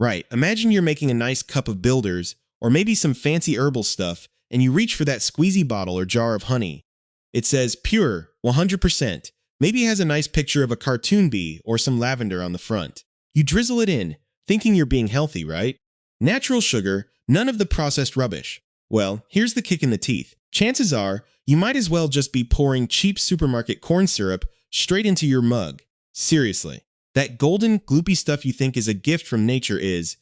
Right, imagine you're making a nice cup of builders, or maybe some fancy herbal stuff, and you reach for that squeezy bottle or jar of honey. It says pure, 100%. Maybe it has a nice picture of a cartoon bee or some lavender on the front. You drizzle it in, thinking you're being healthy, right? Natural sugar, none of the processed rubbish. Well, here's the kick in the teeth. Chances are, you might as well just be pouring cheap supermarket corn syrup straight into your mug. Seriously. That golden, gloopy stuff you think is a gift from nature is,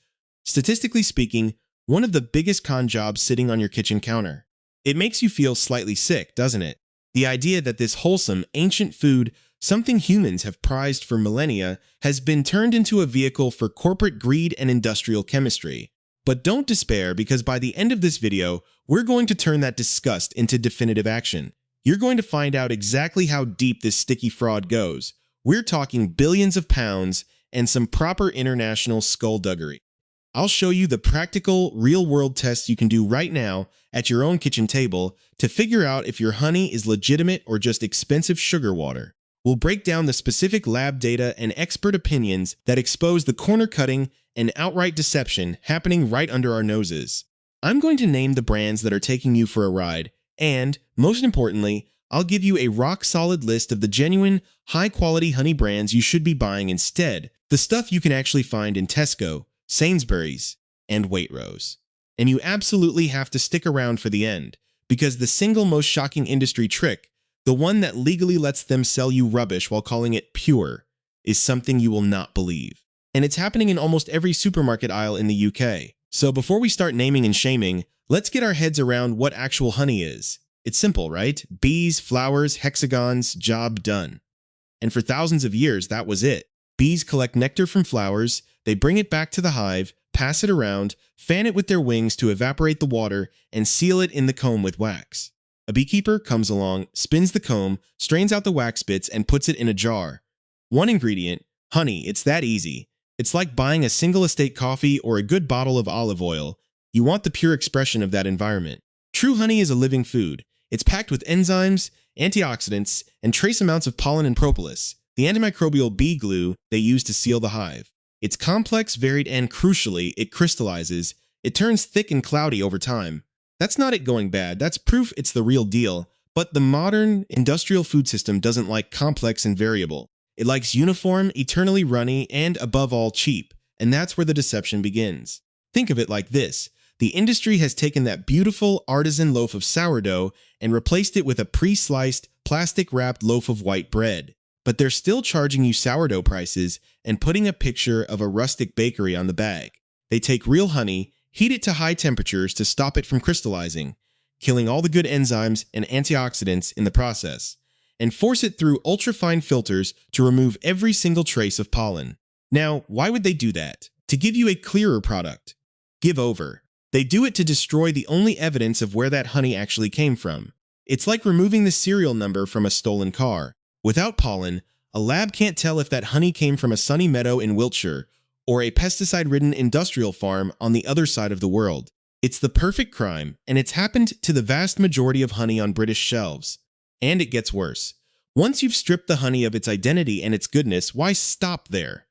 statistically speaking, one of the biggest con jobs sitting on your kitchen counter. It makes you feel slightly sick, doesn't it? The idea that this wholesome, ancient food, something humans have prized for millennia, has been turned into a vehicle for corporate greed and industrial chemistry. But don't despair, because by the end of this video, we're going to turn that disgust into definitive action. You're going to find out exactly how deep this sticky fraud goes. We're talking billions of pounds and some proper international skullduggery. I'll show you the practical, real-world tests you can do right now at your own kitchen table to figure out if your honey is legitimate or just expensive sugar water. We'll break down the specific lab data and expert opinions that expose the corner-cutting and outright deception happening right under our noses. I'm going to name the brands that are taking you for a ride, and, most importantly, I'll give you a rock-solid list of the genuine, high-quality honey brands you should be buying instead, the stuff you can actually find in Tesco, Sainsbury's, and Waitrose. And you absolutely have to stick around for the end, because the single most shocking industry trick, the one that legally lets them sell you rubbish while calling it pure, is something you will not believe. And it's happening in almost every supermarket aisle in the UK. So before we start naming and shaming, let's get our heads around what actual honey is. It's simple, right? Bees, flowers, hexagons, job done. And for thousands of years, that was it. Bees collect nectar from flowers, they bring it back to the hive, pass it around, fan it with their wings to evaporate the water, and seal it in the comb with wax. A beekeeper comes along, spins the comb, strains out the wax bits, and puts it in a jar. One ingredient, honey. It's that easy. It's like buying a single estate coffee or a good bottle of olive oil. You want the pure expression of that environment. True honey is a living food. It's packed with enzymes, antioxidants, and trace amounts of pollen and propolis, the antimicrobial bee glue they use to seal the hive. It's complex, varied, and crucially, it crystallizes. It turns thick and cloudy over time. That's not it going bad, that's proof it's the real deal. But the modern, industrial food system doesn't like complex and variable. It likes uniform, eternally runny, and above all, cheap. And that's where the deception begins. Think of it like this. The industry has taken that beautiful artisan loaf of sourdough and replaced it with a pre-sliced, plastic-wrapped loaf of white bread. But they're still charging you sourdough prices and putting a picture of a rustic bakery on the bag. They take real honey, heat it to high temperatures to stop it from crystallizing, killing all the good enzymes and antioxidants in the process, and force it through ultra-fine filters to remove every single trace of pollen. Now, why would they do that? To give you a clearer product. Give over. They do it to destroy the only evidence of where that honey actually came from. It's like removing the serial number from a stolen car. Without pollen, a lab can't tell if that honey came from a sunny meadow in Wiltshire or a pesticide-ridden industrial farm on the other side of the world. It's the perfect crime, and it's happened to the vast majority of honey on British shelves. And it gets worse. Once you've stripped the honey of its identity and its goodness, why stop there?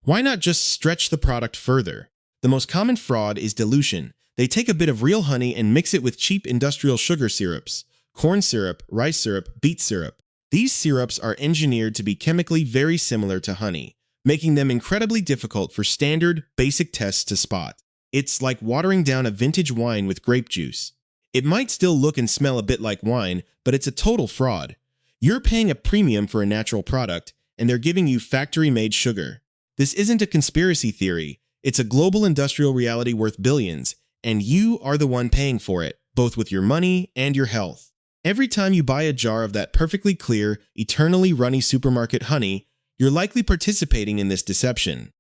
Why not just stretch the product further? The most common fraud is dilution. They take a bit of real honey and mix it with cheap industrial sugar syrups, corn syrup, rice syrup, beet syrup. These syrups are engineered to be chemically very similar to honey, making them incredibly difficult for standard, basic tests to spot. It's like watering down a vintage wine with grape juice. It might still look and smell a bit like wine, but it's a total fraud. You're paying a premium for a natural product, and they're giving you factory-made sugar. This isn't a conspiracy theory. It's a global industrial reality worth billions, and you are the one paying for it, both with your money and your health. Every time you buy a jar of that perfectly clear, eternally runny supermarket honey, you're likely participating in this deception.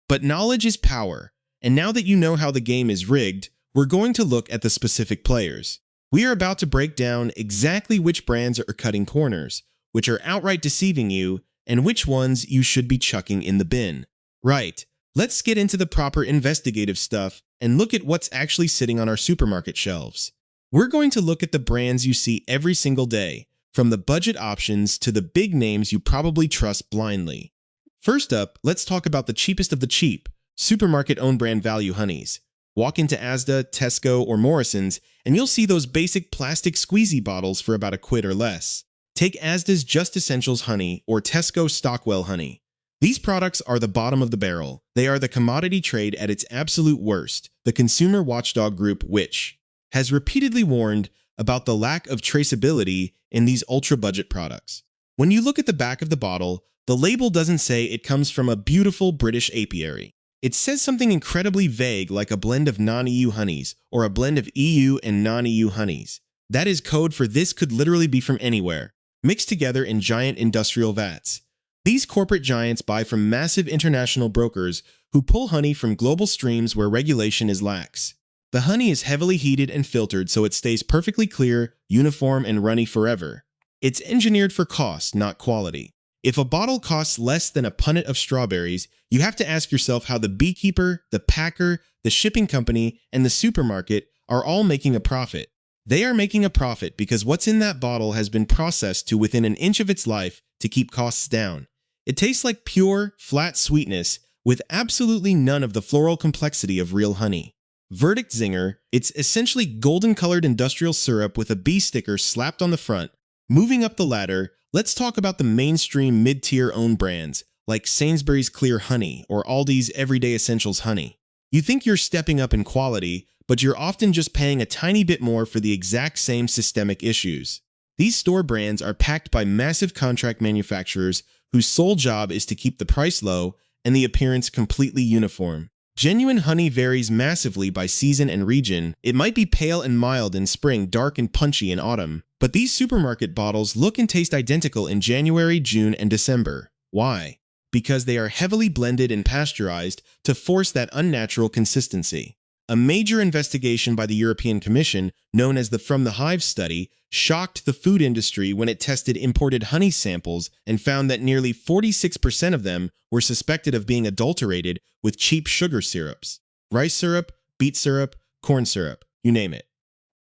But knowledge is power, and now that you know how the game is rigged, we're going to look at the specific players. We are about to break down exactly which brands are cutting corners, which are outright deceiving you, and which ones you should be chucking in the bin. Right, let's get into the proper investigative stuff and look at what's actually sitting on our supermarket shelves. We're going to look at the brands you see every single day, from the budget options to the big names you probably trust blindly. First up, let's talk about the cheapest of the cheap, Supermarket own brand value honeys. Walk into Asda, Tesco, or Morrison's, and you'll see those basic plastic squeezy bottles for about a quid or less. Take Asda's Just Essentials honey or Tesco Stockwell honey. These products are the bottom of the barrel. They are the commodity trade at its absolute worst, the consumer watchdog group which has repeatedly warned about the lack of traceability in these ultra-budget products. When you look at the back of the bottle, the label doesn't say it comes from a beautiful British apiary. It says something incredibly vague like a blend of non-EU honeys or a blend of EU and non-EU honeys. That is code for this could literally be from anywhere, mixed together in giant industrial vats. These corporate giants buy from massive international brokers who pull honey from global streams where regulation is lax. The honey is heavily heated and filtered so it stays perfectly clear, uniform, and runny forever. It's engineered for cost, not quality. If a bottle costs less than a punnet of strawberries, you have to ask yourself how the beekeeper, the packer, the shipping company, and the supermarket are all making a profit. They are making a profit because what's in that bottle has been processed to within an inch of its life to keep costs down. It tastes like pure, flat sweetness with absolutely none of the floral complexity of real honey. Verdict Zinger, it's essentially golden-colored industrial syrup with a bee sticker slapped on the front. Moving up the ladder, let's talk about the mainstream mid-tier own brands, like Sainsbury's Clear Honey or Aldi's Everyday Essentials Honey. You think you're stepping up in quality, but you're often just paying a tiny bit more for the exact same systemic issues. These store brands are packed by massive contract manufacturers whose sole job is to keep the price low and the appearance completely uniform. Genuine honey varies massively by season and region. It might be pale and mild in spring, dark and punchy in autumn. But these supermarket bottles look and taste identical in January, June, and December. Why? Because they are heavily blended and pasteurized to force that unnatural consistency. A major investigation by the European Commission, known as the From the Hive study, shocked the food industry when it tested imported honey samples and found that nearly 46% of them were suspected of being adulterated with cheap sugar syrups. Rice syrup, beet syrup, corn syrup, you name it.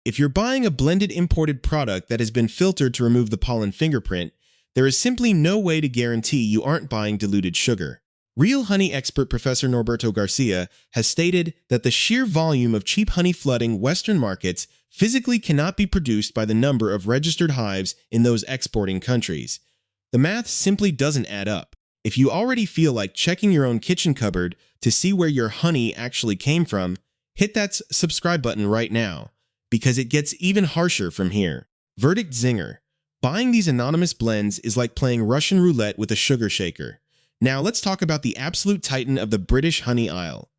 If you're buying a blended imported product that has been filtered to remove the pollen fingerprint, there is simply no way to guarantee you aren't buying diluted sugar. Real honey expert Professor Norberto Garcia has stated that the sheer volume of cheap honey flooding Western markets physically cannot be produced by the number of registered hives in those exporting countries. The math simply doesn't add up. If you already feel like checking your own kitchen cupboard to see where your honey actually came from, hit that subscribe button right now, because it gets even harsher from here. Verdict Zinger. Buying these anonymous blends is like playing Russian roulette with a sugar shaker. Now let's talk about the absolute titan of the British honey aisle,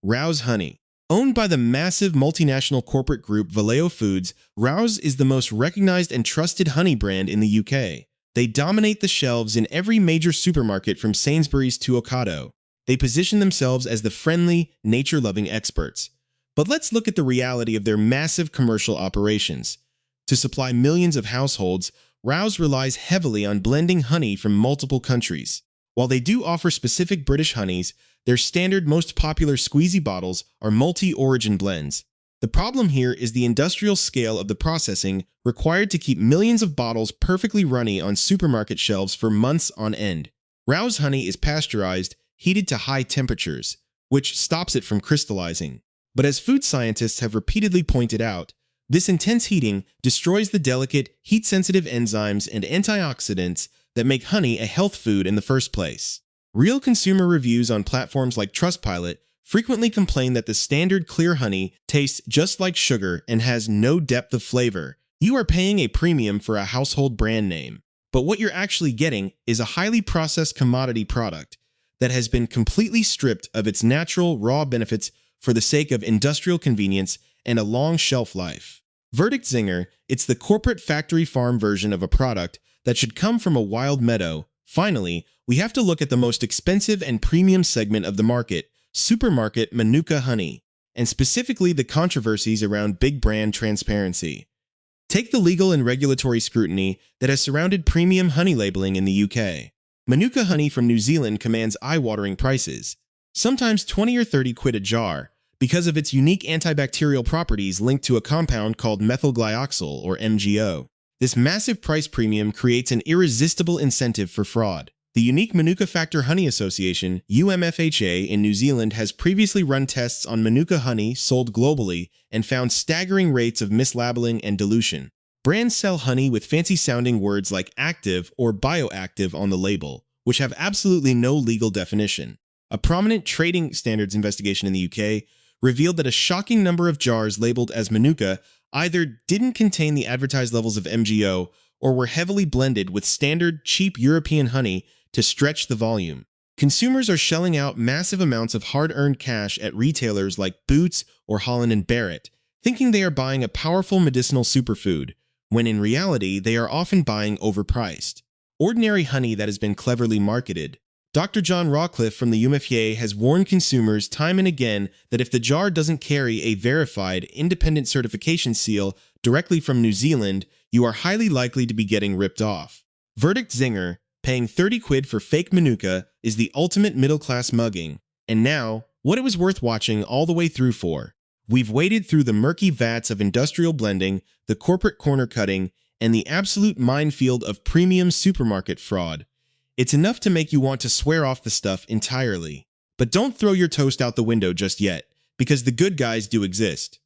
Rouse Honey. Owned by the massive multinational corporate group Valeo Foods, Rouse is the most recognized and trusted honey brand in the UK. They dominate the shelves in every major supermarket from Sainsbury's to Ocado. They position themselves as the friendly, nature-loving experts. But let's look at the reality of their massive commercial operations. To supply millions of households, Rouse relies heavily on blending honey from multiple countries. While they do offer specific British honeys, their standard most popular squeezy bottles are multi-origin blends. The problem here is the industrial scale of the processing required to keep millions of bottles perfectly runny on supermarket shelves for months on end. Rouse honey is pasteurized, heated to high temperatures, which stops it from crystallizing. But as food scientists have repeatedly pointed out, this intense heating destroys the delicate, heat-sensitive enzymes and antioxidants that make honey a health food in the first place. Real consumer reviews on platforms like Trustpilot frequently complain that the standard clear honey tastes just like sugar and has no depth of flavor. You are paying a premium for a household brand name, but what you're actually getting is a highly processed commodity product that has been completely stripped of its natural, raw benefits for the sake of industrial convenience and a long shelf life. Verdict Zinger, it's the corporate factory farm version of a product that should come from a wild meadow. Finally, we have to look at the most expensive and premium segment of the market, supermarket Manuka honey, and specifically the controversies around big brand transparency. Take the legal and regulatory scrutiny that has surrounded premium honey labeling in the UK. Manuka honey from New Zealand commands eye-watering prices, sometimes 20 or 30 quid a jar, because of its unique antibacterial properties linked to a compound called methylglyoxal, or MGO. This massive price premium creates an irresistible incentive for fraud. The unique Manuka Factor Honey Association, UMFHA, in New Zealand has previously run tests on Manuka honey sold globally and found staggering rates of mislabeling and dilution. Brands sell honey with fancy-sounding words like active or bioactive on the label, which have absolutely no legal definition. A prominent trading standards investigation in the UK revealed that a shocking number of jars labeled as Manuka either didn't contain the advertised levels of MGO or were heavily blended with standard, cheap European honey to stretch the volume. Consumers are shelling out massive amounts of hard-earned cash at retailers like Boots or Holland & Barrett, thinking they are buying a powerful medicinal superfood, when in reality they are often buying overpriced, ordinary honey that has been cleverly marketed. Dr. John Rawcliffe from the UMFHA has warned consumers time and again that if the jar doesn't carry a verified, independent certification seal directly from New Zealand, you are highly likely to be getting ripped off. Verdict zinger, paying 30 quid for fake Manuka is the ultimate middle-class mugging. And now, what it was worth watching all the way through for. We've waded through the murky vats of industrial blending, the corporate corner cutting, and the absolute minefield of premium supermarket fraud. It's enough to make you want to swear off the stuff entirely. But don't throw your toast out the window just yet, because the good guys do exist.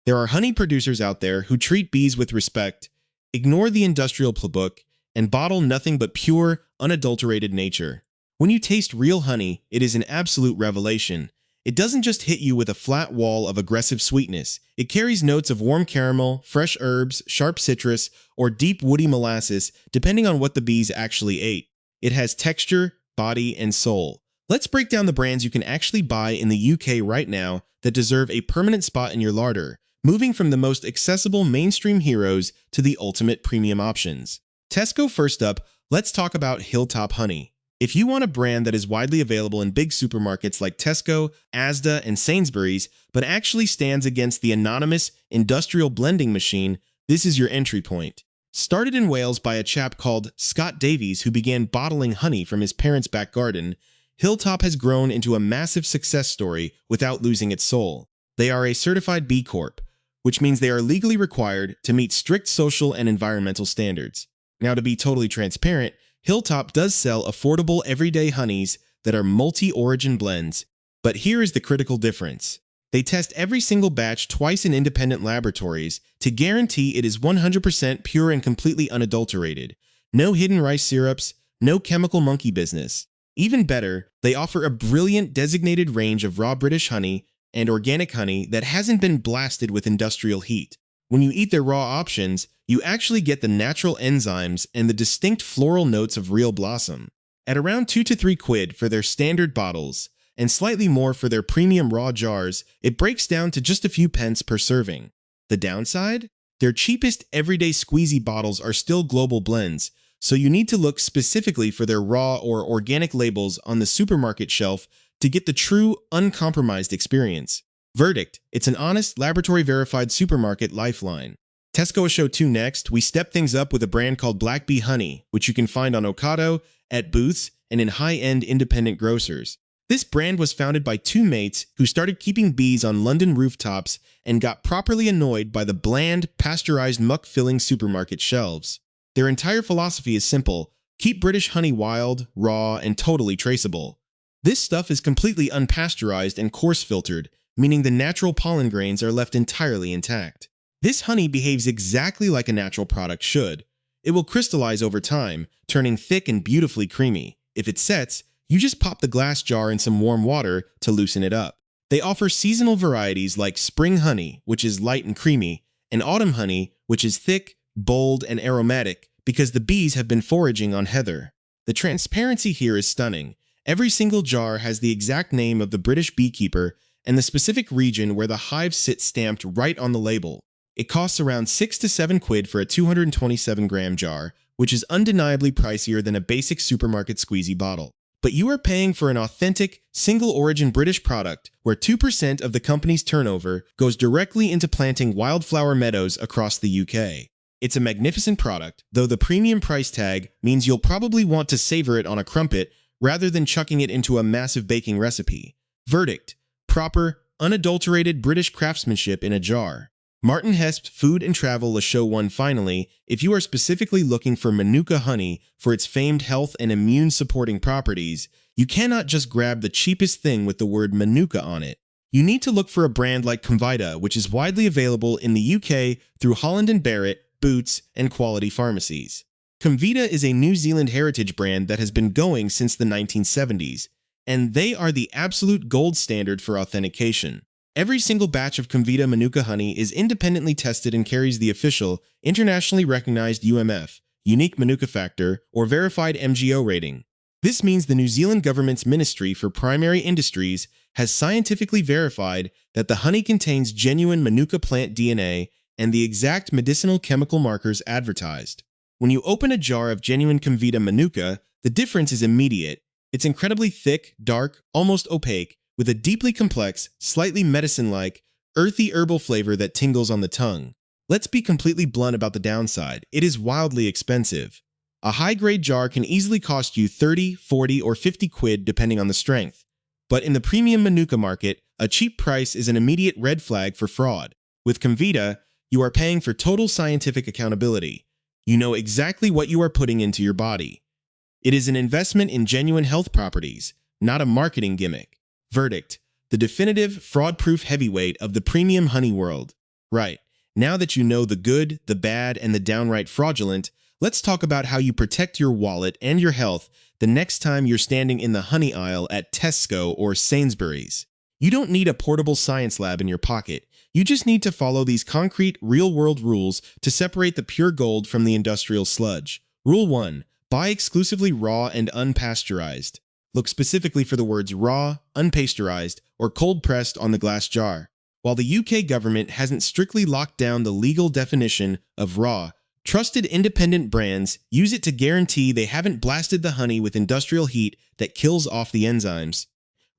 There are honey producers out there who treat bees with respect, ignore the industrial playbook, and bottle nothing but pure, unadulterated nature. When you taste real honey, it is an absolute revelation. It doesn't just hit you with a flat wall of aggressive sweetness. It carries notes of warm caramel, fresh herbs, sharp citrus, or deep woody molasses, depending on what the bees actually ate. It has texture, body, and soul. Let's break down the brands you can actually buy in the UK right now that deserve a permanent spot in your larder, moving from the most accessible mainstream heroes to the ultimate premium options. Tesco first up, let's talk about Hilltop Honey. If you want a brand that is widely available in big supermarkets like Tesco, Asda, and Sainsbury's, but actually stands against the anonymous industrial blending machine, this is your entry point. Started in Wales by a chap called Scott Davies who began bottling honey from his parents' back garden, Hilltop has grown into a massive success story without losing its soul. They are a certified B Corp, which means they are legally required to meet strict social and environmental standards. Now, to be totally transparent, Hilltop does sell affordable everyday honeys that are multi-origin blends, but here is the critical difference. They test every single batch twice in independent laboratories to guarantee it is 100% pure and completely unadulterated. No hidden rice syrups, no chemical monkey business. Even better, they offer a brilliant designated range of raw British honey and organic honey that hasn't been blasted with industrial heat. When you eat their raw options, you actually get the natural enzymes and the distinct floral notes of real blossom. At around 2 to 3 quid for their standard bottles, and slightly more for their premium raw jars, it breaks down to just a few pence per serving. The downside? Their cheapest everyday squeezy bottles are still global blends, so you need to look specifically for their raw or organic labels on the supermarket shelf to get the true, uncompromised experience. Verdict: it's an honest, laboratory-verified supermarket lifeline. Tesco show 2 next, we step things up with a brand called Black Bee Honey, which you can find on Ocado, at Booths, and in high-end independent grocers. This brand was founded by 2 mates who started keeping bees on London rooftops and got properly annoyed by the bland, pasteurized muck-filling supermarket shelves. Their entire philosophy is simple: keep British honey wild, raw, and totally traceable. This stuff is completely unpasteurized and coarse-filtered, meaning the natural pollen grains are left entirely intact. This honey behaves exactly like a natural product should. It will crystallize over time, turning thick and beautifully creamy. If it sets, you just pop the glass jar in some warm water to loosen it up. They offer seasonal varieties like spring honey, which is light and creamy, and autumn honey, which is thick, bold, and aromatic because the bees have been foraging on heather. The transparency here is stunning. Every single jar has the exact name of the British beekeeper and the specific region where the hives sit stamped right on the label. It costs around 6 to 7 quid for a 227-gram jar, which is undeniably pricier than a basic supermarket squeezy bottle. But you are paying for an authentic, single-origin British product where 2% of the company's turnover goes directly into planting wildflower meadows across the UK. It's a magnificent product, though the premium price tag means you'll probably want to savor it on a crumpet rather than chucking it into a massive baking recipe. Verdict: proper, unadulterated British craftsmanship in a jar. Martin Hesp's Food and Travel La Show won finally if you are specifically looking for Manuka honey for its famed health and immune-supporting properties. You cannot just grab the cheapest thing with the word Manuka on it. You need to look for a brand like Comvita, which is widely available in the UK through Holland & Barrett, Boots, and Quality Pharmacies. Comvita is a New Zealand heritage brand that has been going since the 1970s, and they are the absolute gold standard for authentication. Every single batch of Comvita Manuka honey is independently tested and carries the official, internationally recognized UMF, Unique Manuka Factor, or verified MGO rating. This means the New Zealand government's Ministry for Primary Industries has scientifically verified that the honey contains genuine Manuka plant DNA and the exact medicinal chemical markers advertised. When you open a jar of genuine Comvita Manuka, the difference is immediate. It's incredibly thick, dark, almost opaque, with a deeply complex, slightly medicine-like, earthy herbal flavor that tingles on the tongue. Let's be completely blunt about the downside. It is wildly expensive. A high-grade jar can easily cost you 30, 40, or 50 quid depending on the strength. But in the premium Manuka market, a cheap price is an immediate red flag for fraud. With Comvita, you are paying for total scientific accountability. You know exactly what you are putting into your body. It is an investment in genuine health properties, not a marketing gimmick. Verdict: the definitive, fraud-proof heavyweight of the premium honey world. Right, now that you know the good, the bad, and the downright fraudulent, let's talk about how you protect your wallet and your health the next time you're standing in the honey aisle at Tesco or Sainsbury's. You don't need a portable science lab in your pocket. You just need to follow these concrete, real-world rules to separate the pure gold from the industrial sludge. Rule 1. Buy exclusively raw and unpasteurized. Look specifically for the words raw, unpasteurized, or cold-pressed on the glass jar. While the UK government hasn't strictly locked down the legal definition of raw, trusted independent brands use it to guarantee they haven't blasted the honey with industrial heat that kills off the enzymes.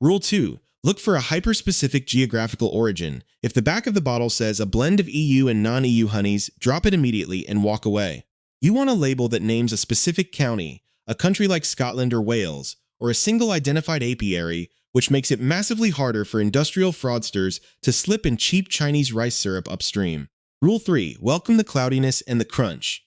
Rule 2. Look for a hyper-specific geographical origin. If the back of the bottle says a blend of EU and non-EU honeys, drop it immediately and walk away. You want a label that names a specific county, a country like Scotland or Wales, or a single identified apiary, which makes it massively harder for industrial fraudsters to slip in cheap Chinese rice syrup upstream. Rule 3. Welcome the cloudiness and the crunch.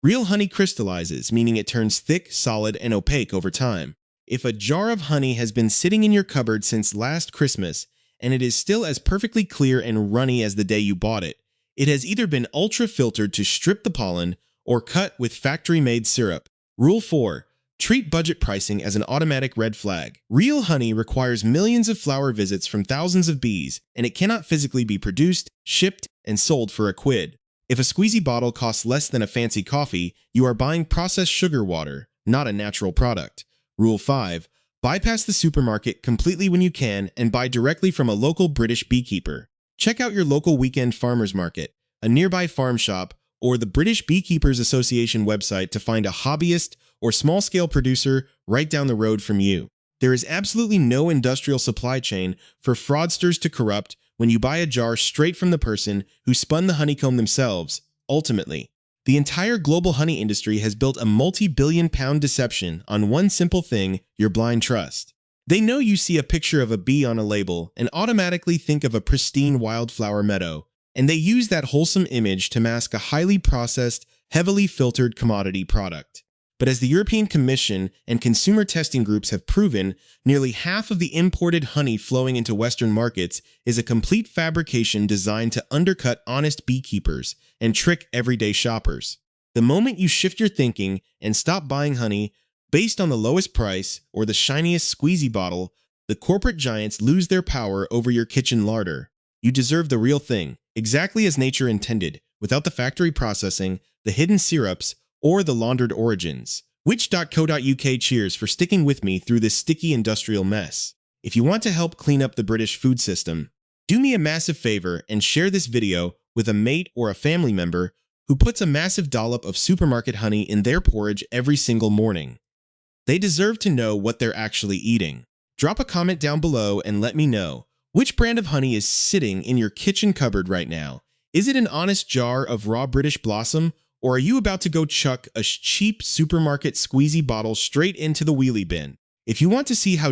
Real honey crystallizes, meaning it turns thick, solid, and opaque over time. If a jar of honey has been sitting in your cupboard since last Christmas, and it is still as perfectly clear and runny as the day you bought it, it has either been ultra-filtered to strip the pollen or cut with factory-made syrup. Rule 4. Treat budget pricing as an automatic red flag. Real honey requires millions of flower visits from thousands of bees, and it cannot physically be produced, shipped, and sold for a quid. If a squeezy bottle costs less than a fancy coffee, you are buying processed sugar water, not a natural product. Rule 5. Bypass the supermarket completely when you can and buy directly from a local British beekeeper. Check out your local weekend farmers market, a nearby farm shop, or the British Beekeepers Association website to find a hobbyist or small-scale producer right down the road from you. There is absolutely no industrial supply chain for fraudsters to corrupt when you buy a jar straight from the person who spun the honeycomb themselves. Ultimately, the entire global honey industry has built a multi-billion-pound deception on one simple thing: your blind trust. They know you see a picture of a bee on a label and automatically think of a pristine wildflower meadow, and they use that wholesome image to mask a highly processed, heavily filtered commodity product. But as the European Commission and consumer testing groups have proven, nearly half of the imported honey flowing into Western markets is a complete fabrication designed to undercut honest beekeepers and trick everyday shoppers. The moment you shift your thinking and stop buying honey based on the lowest price or the shiniest squeezy bottle, the corporate giants lose their power over your kitchen larder. You deserve the real thing, exactly as nature intended, without the factory processing, the hidden syrups, or the laundered origins. Which.co.uk cheers for sticking with me through this sticky industrial mess. If you want to help clean up the British food system, do me a massive favor and share this video with a mate or a family member who puts a massive dollop of supermarket honey in their porridge every single morning. They deserve to know what they're actually eating. Drop a comment down below and let me know, which brand of honey is sitting in your kitchen cupboard right now? Is it an honest jar of raw British Blossom, or are you about to go chuck a cheap supermarket squeezy bottle straight into the wheelie bin? If you want to see how